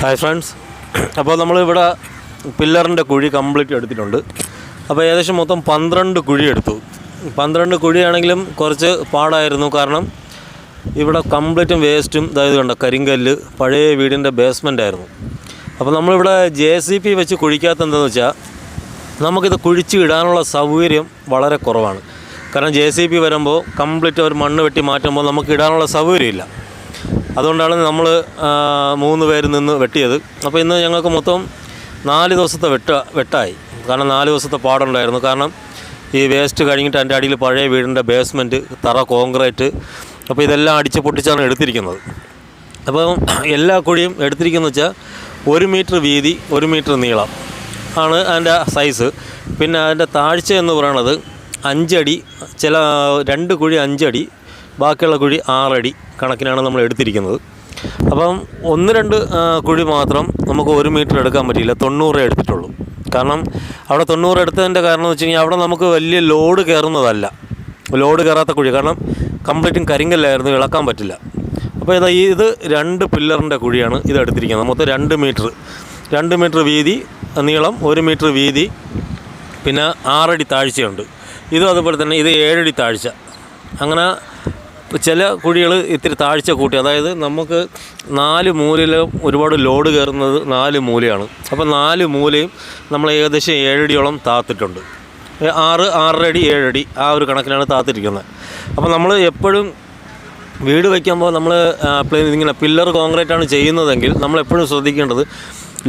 Hi friends, അപ്പോൾ നമ്മളിവിടെ പില്ലറിൻ്റെ കുഴി കംപ്ലീറ്റ് എടുത്തിട്ടുണ്ട്. അപ്പോൾ ഏകദേശം മൊത്തം 12 കുഴി എടുത്തു. 12 കുഴിയാണെങ്കിലും കുറച്ച് പാടായിരുന്നു. കാരണം ഇവിടെ കംപ്ലീറ്റും വേസ്റ്റും ഇതായത് കണ്ട കരിങ്കല്ല് പഴയ വീടിൻ്റെ ബേസ്മെൻ്റ് ആയിരുന്നു. അപ്പോൾ നമ്മളിവിടെ JCB വെച്ച് കുഴിക്കാത്ത എന്താണെന്ന് വെച്ചാൽ നമുക്കിത് കുഴിച്ച് ഇടാനുള്ള സൗകര്യം വളരെ കുറവാണ്. കാരണം JCB വരുമ്പോൾ കംപ്ലീറ്റ് ഒരു മണ്ണ് വെട്ടി മാറ്റുമ്പോൾ നമുക്ക് ഇടാനുള്ള സൗകര്യമില്ല. അതുകൊണ്ടാണ് നമ്മൾ 3 പേര് നിന്ന് വെട്ടിയത്. അപ്പോൾ ഇന്ന് ഞങ്ങൾക്ക് മൊത്തം 4 ദിവസത്തെ വെട്ടായി. കാരണം 4 ദിവസത്തെ പാടുണ്ടായിരുന്നു. കാരണം ഈ വേസ്റ്റ് കഴിഞ്ഞിട്ട് എൻ്റെ അടിയിൽ പഴയ വീടിൻ്റെ ബേസ്മെൻറ്റ്, തറ കോൺക്രീറ്റ്, അപ്പോൾ ഇതെല്ലാം അടിച്ച് പൊട്ടിച്ചാണ് എടുത്തിരിക്കുന്നത്. അപ്പോൾ എല്ലാ കുഴിയും എടുത്തിരിക്കുന്നത് വെച്ചാൽ 1 മീറ്റർ വീതി 1 മീറ്റർ നീളം ആണ് അതിൻ്റെ സൈസ്. പിന്നെ അതിൻ്റെ താഴ്ച എന്ന് പറയുന്നത് 5 അടി, ചില 2 കുഴി 5 അടി, ബാക്കിയുള്ള കുഴി 6 അടി കണക്കിനാണ് നമ്മൾ എടുത്തിരിക്കുന്നത്. അപ്പം 1-2 കുഴി മാത്രം നമുക്ക് 1 മീറ്റർ എടുക്കാൻ പറ്റിയില്ല, 90 എടുത്തിട്ടുള്ളൂ. കാരണം അവിടെ 90 എടുത്തതിൻ്റെ കാരണം എന്ന് വെച്ച് കഴിഞ്ഞാൽ അവിടെ നമുക്ക് വലിയ ലോഡ് കയറുന്നതല്ല, ലോഡ് കയറാത്ത കുഴി. കാരണം കംപ്ലീറ്റും കരിങ്കല്ലായിരുന്നു, ഇളക്കാൻ പറ്റില്ല. അപ്പോൾ ഇത് 2 പില്ലറിൻ്റെ കുഴിയാണ് ഇത് എടുത്തിരിക്കുന്നത്. മൊത്തം 2 മീറ്റർ വീതി നീളം, 1 മീറ്റർ വീതി, പിന്നെ 6 അടി താഴ്ചയുണ്ട്. ഇതും അതുപോലെ തന്നെ ഇത് 7 അടി താഴ്ച. അങ്ങനെ ചില കുഴികൾ ഇത്തിരി താഴ്ച കൂട്ടി, അതായത് നമുക്ക് 4 മൂലയിലും ഒരുപാട് ലോഡ് കയറുന്നത് 4 മൂലയാണ്. അപ്പോൾ 4 മൂലയും നമ്മൾ ഏകദേശം 7 അടിയോളം താത്തിട്ടുണ്ട്. 6 അടി 7 അടി ആ ഒരു കണക്കിനാണ് താത്തിരിക്കുന്നത്. അപ്പോൾ നമ്മൾ എപ്പോഴും വീട് വയ്ക്കുമ്പോൾ നമ്മൾ ഇങ്ങനെ പില്ലർ കോൺക്രീറ്റാണ് ചെയ്യുന്നതെങ്കിൽ നമ്മളെപ്പോഴും ശ്രദ്ധിക്കേണ്ടത്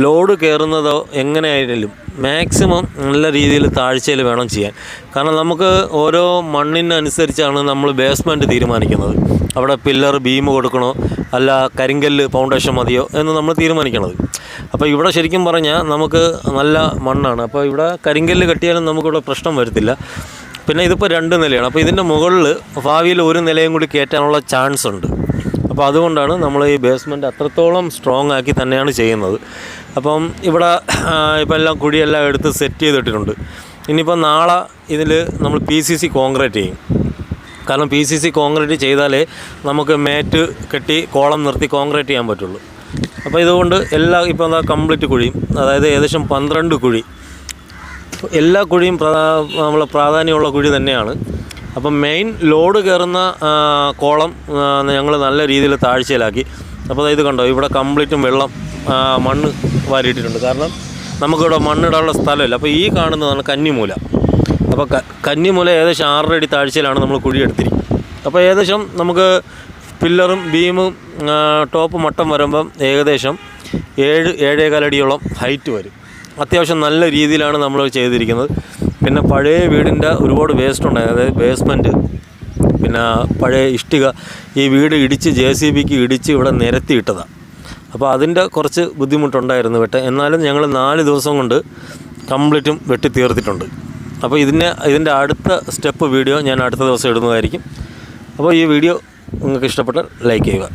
ലോഡ് കയറുന്നതോ എങ്ങനെയായാലും മാക്സിമം നല്ല രീതിയിൽ താഴ്ചയിൽ വേണം ചെയ്യാൻ. കാരണം നമുക്ക് ഓരോ മണ്ണിനനുസരിച്ചാണ് നമ്മൾ ബേസ്മെൻറ്റ് തീരുമാനിക്കുന്നത്. അവിടെ പില്ലർ ബീം കൊടുക്കണോ അല്ല കരിങ്കല്ല് ഫൗണ്ടേഷൻ മതിയോ എന്ന് നമ്മൾ തീരുമാനിക്കണത്. അപ്പോൾ ഇവിടെ ശരിക്കും പറഞ്ഞാൽ നമുക്ക് നല്ല മണ്ണാണ്. അപ്പോൾ ഇവിടെ കരിങ്കല്ല് കെട്ടിയാലും നമുക്കിവിടെ പ്രശ്നം വരത്തില്ല. പിന്നെ ഇതിപ്പോൾ 2 നിലയാണ്. അപ്പോൾ ഇതിൻ്റെ മുകളിൽ ഭാവിയിൽ 1 നിലയും കൂടി കയറ്റാനുള്ള ചാൻസ് ഉണ്ട്. അപ്പോൾ അതുകൊണ്ടാണ് നമ്മൾ ഈ ബേസ്മെൻറ്റ് അത്രത്തോളം സ്ട്രോങ് ആക്കി തന്നെയാണ് ചെയ്യുന്നത്. അപ്പം ഇവിടെ ഇപ്പോൾ എല്ലാം കുഴിയെല്ലാം എടുത്ത് സെറ്റ് ചെയ്തിട്ടുണ്ട്. ഇനിയിപ്പോൾ നാളെ ഇതിൽ നമ്മൾ PCC കോൺക്രീറ്റ് ചെയ്യും. കാരണം PCC കോൺക്രീറ്റ് ചെയ്താലേ നമുക്ക് മേറ്റ് കെട്ടി കോളം നിർത്തി കോൺക്രീറ്റ് ചെയ്യാൻ പറ്റുള്ളൂ. അപ്പോൾ ഇതുകൊണ്ട് ഇപ്പോൾ കംപ്ലീറ്റ് കുഴിയും, അതായത് ഏകദേശം 12 കുഴി, എല്ലാ കുഴിയും നമ്മൾ പ്രാധാന്യമുള്ള കുഴി തന്നെയാണ്. അപ്പം മെയിൻ ലോഡ് കയറുന്ന കോളം ഞങ്ങൾ നല്ല രീതിയിൽ താഴ്ചയിലാക്കി. അപ്പോൾ ഇത് കണ്ടോ, ഇവിടെ കംപ്ലീറ്റും വെള്ളം മണ്ണ് വാരിയിട്ടിട്ടുണ്ട്. കാരണം നമുക്കിവിടെ മണ്ണിടാനുള്ള സ്ഥലമില്ല. അപ്പോൾ ഈ കാണുന്നതാണ് കന്നിമൂല. അപ്പോൾ കന്നിമൂല ഏകദേശം 6 അടി താഴ്ചയിലാണ് നമ്മൾ കുഴി എടുത്തിരിക്കുന്നത്. അപ്പോൾ ഏകദേശം നമുക്ക് പില്ലറും ബീമും ടോപ്പ് മട്ടം വരുമ്പം ഏകദേശം 7-7.25 അടിയോളം ഹൈറ്റ് വരും. അത്യാവശ്യം നല്ല രീതിയിലാണ് നമ്മൾ ചെയ്തിരിക്കുന്നത്. പിന്നെ പഴയ വീടിൻ്റെ ഒരുപാട് വേസ്റ്റ് ഉണ്ടായിരുന്നു, അതായത് ബേസ്മെൻറ്റ്, പിന്നെ പഴയ ഇഷ്ടിക ഈ വീട് ഇടിച്ച് JCBക്ക് ഇടിച്ച് ഇവിടെ നിരത്തിയിട്ടതാണ്. അപ്പോൾ അതിൻ്റെ കുറച്ച് ബുദ്ധിമുട്ടുണ്ടായിരുന്നു എന്നാലും ഞങ്ങൾ 4 ദിവസം കൊണ്ട് കംപ്ലീറ്റും വെട്ടി തീർത്തിട്ടുണ്ട്. അപ്പോൾ ഇതിൻ്റെ അടുത്ത സ്റ്റെപ്പ് വീഡിയോ ഞാൻ അടുത്ത ദിവസം ഇടുന്നതായിരിക്കും. അപ്പോൾ ഈ വീഡിയോ നിങ്ങൾക്ക് ഇഷ്ടപ്പെട്ടാൽ ലൈക്ക് ചെയ്യുക.